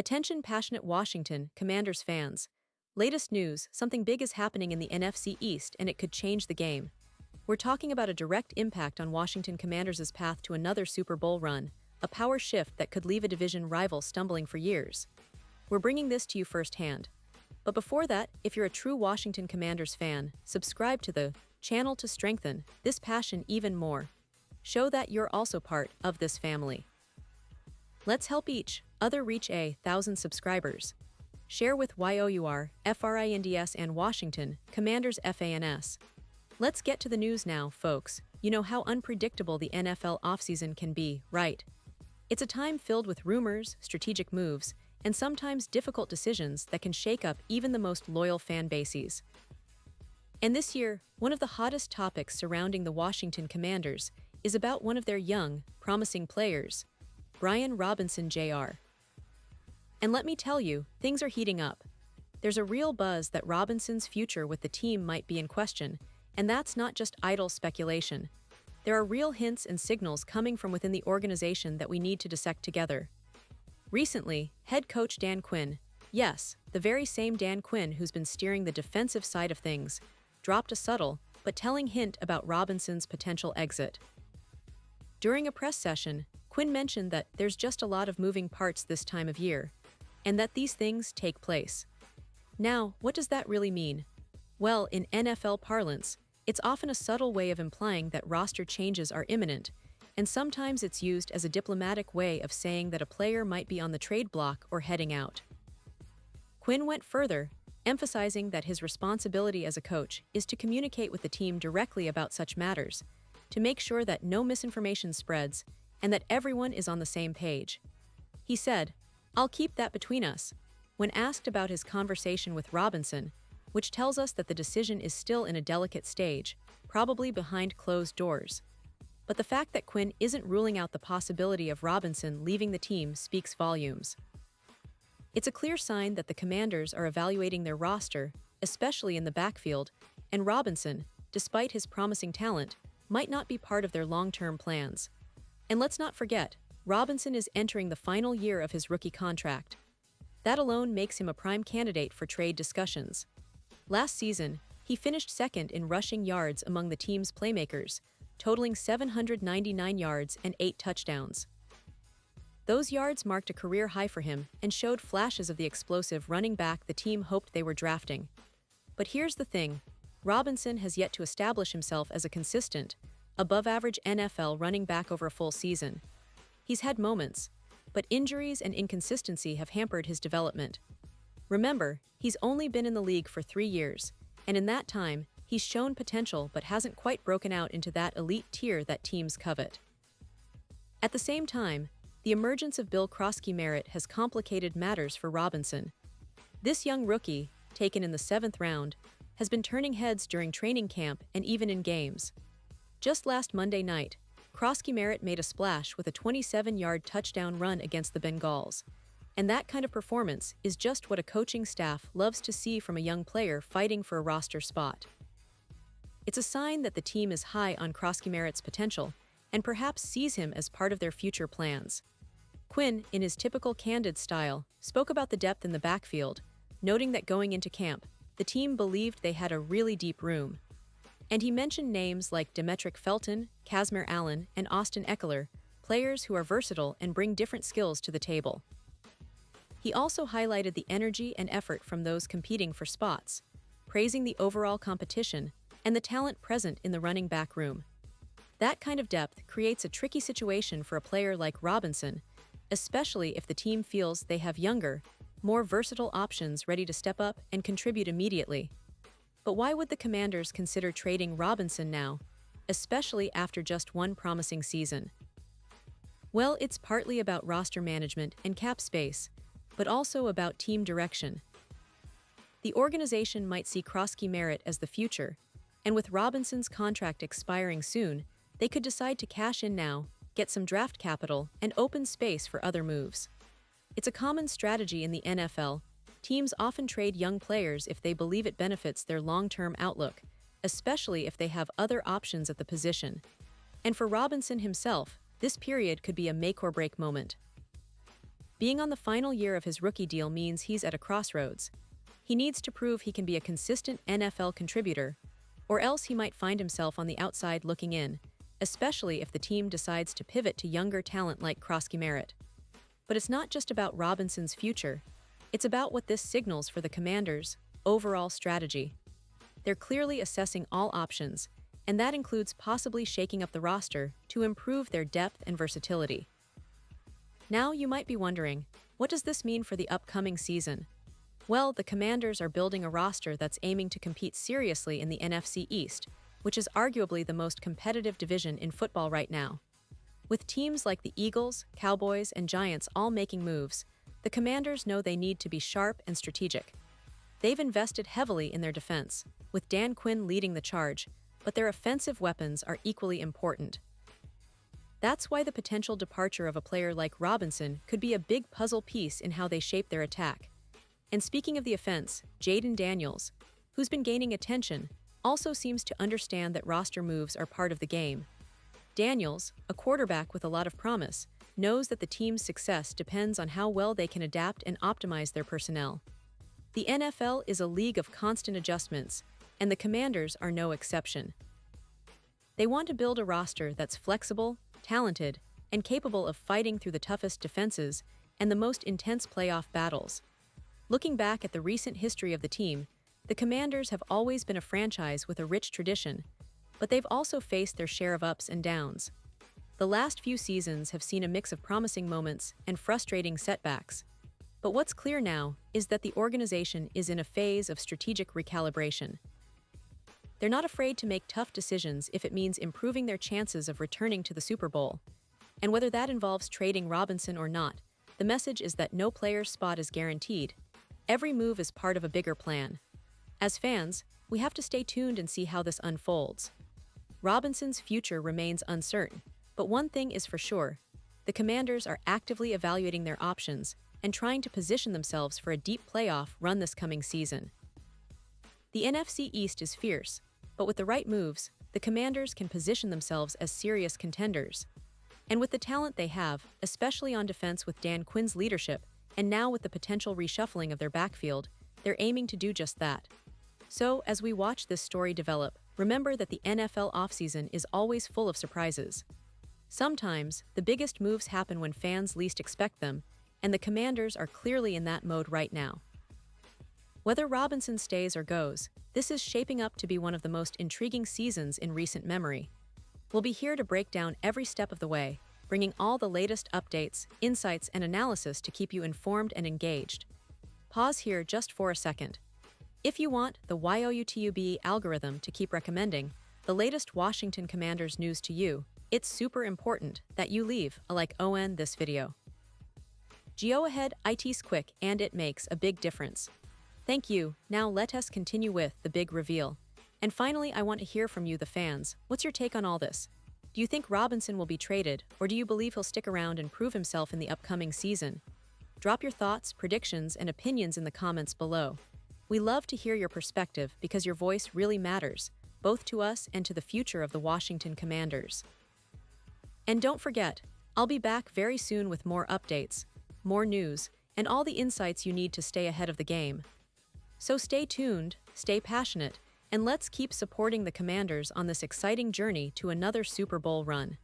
Attention passionate Washington Commanders fans. Latest news, something big is happening in the NFC East and it could change the game. We're talking about a direct impact on Washington Commanders' path to another Super Bowl run, a power shift that could leave a division rival stumbling for years. We're bringing this to you firsthand. But before that, if you're a true Washington Commanders fan, subscribe to the channel to strengthen this passion even more. Show that you're also part of this family. Let's help each other reach 1,000 subscribers. Share with YOUR, FRINDS and Washington Commanders FANS. Let's get to the news now, folks. You know how unpredictable the NFL offseason can be, right? It's a time filled with rumors, strategic moves, and sometimes difficult decisions that can shake up even the most loyal fan bases. And this year, one of the hottest topics surrounding the Washington Commanders is about one of their young, promising players, Brian Robinson Jr. And let me tell you, things are heating up. There's a real buzz that Robinson's future with the team might be in question, and that's not just idle speculation. There are real hints and signals coming from within the organization that we need to dissect together. Recently, head coach Dan Quinn, yes, the very same Dan Quinn who's been steering the defensive side of things, dropped a subtle but telling hint about Robinson's potential exit. During a press session, Quinn mentioned that there's just a lot of moving parts this time of year, and that these things take place. Now, what does that really mean? Well, in NFL parlance, it's often a subtle way of implying that roster changes are imminent, and sometimes it's used as a diplomatic way of saying that a player might be on the trade block or heading out. Quinn went further, emphasizing that his responsibility as a coach is to communicate with the team directly about such matters, to make sure that no misinformation spreads and that everyone is on the same page. He said, "I'll keep that between us," when asked about his conversation with Robinson, which tells us that the decision is still in a delicate stage, probably behind closed doors. But the fact that Quinn isn't ruling out the possibility of Robinson leaving the team speaks volumes. It's a clear sign that the Commanders are evaluating their roster, especially in the backfield, and Robinson, despite his promising talent, might not be part of their long-term plans. And let's not forget, Robinson is entering the final year of his rookie contract. That alone makes him a prime candidate for trade discussions. Last season, he finished second in rushing yards among the team's playmakers, totaling 799 yards and 8 touchdowns. Those yards marked a career high for him and showed flashes of the explosive running back the team hoped they were drafting. But here's the thing, Robinson has yet to establish himself as a consistent, above-average NFL running back over a full season. He's had moments, but injuries and inconsistency have hampered his development. Remember, he's only been in the league for 3 years, and in that time, he's shown potential but hasn't quite broken out into that elite tier that teams covet. At the same time, the emergence of Bill Krosky-Merritt has complicated matters for Robinson. This young rookie, taken in the 7th round, has been turning heads during training camp and even in games. Just last Monday night, Krosky-Merritt made a splash with a 27-yard touchdown run against the Bengals. And that kind of performance is just what a coaching staff loves to see from a young player fighting for a roster spot. It's a sign that the team is high on Krosky-Merritt's potential and perhaps sees him as part of their future plans. Quinn, in his typical candid style, spoke about the depth in the backfield, noting that going into camp, the team believed they had a really deep room. And he mentioned names like Demetric Felton, Kazmir Allen, and Austin Eckler, players who are versatile and bring different skills to the table. He also highlighted the energy and effort from those competing for spots, praising the overall competition and the talent present in the running back room. That kind of depth creates a tricky situation for a player like Robinson, especially if the team feels they have younger, more versatile options ready to step up and contribute immediately. But why would the Commanders consider trading Robinson now, especially after just one promising season? Well, it's partly about roster management and cap space, but also about team direction. The organization might see Krosky-Merritt as the future, and with Robinson's contract expiring soon, they could decide to cash in now, get some draft capital, and open space for other moves. It's a common strategy in the NFL. Teams often trade young players if they believe it benefits their long-term outlook, especially if they have other options at the position. And for Robinson himself, this period could be a make-or-break moment. Being on the final year of his rookie deal means he's at a crossroads. He needs to prove he can be a consistent NFL contributor, or else he might find himself on the outside looking in, especially if the team decides to pivot to younger talent like Krosky Merritt. But it's not just about Robinson's future, it's about what this signals for the Commanders' overall strategy. They're clearly assessing all options, and that includes possibly shaking up the roster to improve their depth and versatility. Now you might be wondering, what does this mean for the upcoming season? Well, the Commanders are building a roster that's aiming to compete seriously in the NFC East, which is arguably the most competitive division in football right now. With teams like the Eagles, Cowboys, and Giants all making moves, the Commanders know they need to be sharp and strategic. They've invested heavily in their defense, with Dan Quinn leading the charge, but their offensive weapons are equally important. That's why the potential departure of a player like Robinson could be a big puzzle piece in how they shape their attack. And speaking of the offense, Jayden Daniels, who's been gaining attention, also seems to understand that roster moves are part of the game. Daniels, a quarterback with a lot of promise, knows that the team's success depends on how well they can adapt and optimize their personnel. The NFL is a league of constant adjustments, and the Commanders are no exception. They want to build a roster that's flexible, talented, and capable of fighting through the toughest defenses and the most intense playoff battles. Looking back at the recent history of the team, the Commanders have always been a franchise with a rich tradition, but they've also faced their share of ups and downs. The last few seasons have seen a mix of promising moments and frustrating setbacks. But what's clear now is that the organization is in a phase of strategic recalibration. They're not afraid to make tough decisions if it means improving their chances of returning to the Super Bowl. And whether that involves trading Robinson or not, the message is that no player's spot is guaranteed. Every move is part of a bigger plan. As fans, we have to stay tuned and see how this unfolds. Robinson's future remains uncertain, but one thing is for sure: the Commanders are actively evaluating their options and trying to position themselves for a deep playoff run this coming season. The NFC East is fierce, but with the right moves, the Commanders can position themselves as serious contenders. And with the talent they have, especially on defense with Dan Quinn's leadership, and now with the potential reshuffling of their backfield, they're aiming to do just that. So, as we watch this story develop, remember that the NFL offseason is always full of surprises. Sometimes, the biggest moves happen when fans least expect them, and the Commanders are clearly in that mode right now. Whether Robinson stays or goes, this is shaping up to be one of the most intriguing seasons in recent memory. We'll be here to break down every step of the way, bringing all the latest updates, insights, and analysis to keep you informed and engaged. Pause here just for a second. If you want the YouTube algorithm to keep recommending the latest Washington Commanders news to you, it's super important that you leave a like on this video. Go ahead, it's quick and it makes a big difference. Thank you. Now let us continue with the big reveal. And finally, I want to hear from you, the fans. What's your take on all this? Do you think Robinson will be traded, or do you believe he'll stick around and prove himself in the upcoming season? Drop your thoughts, predictions, and opinions in the comments below. We love to hear your perspective because your voice really matters, both to us and to the future of the Washington Commanders. And don't forget, I'll be back very soon with more updates, more news, and all the insights you need to stay ahead of the game. So stay tuned, stay passionate, and let's keep supporting the Commanders on this exciting journey to another Super Bowl run.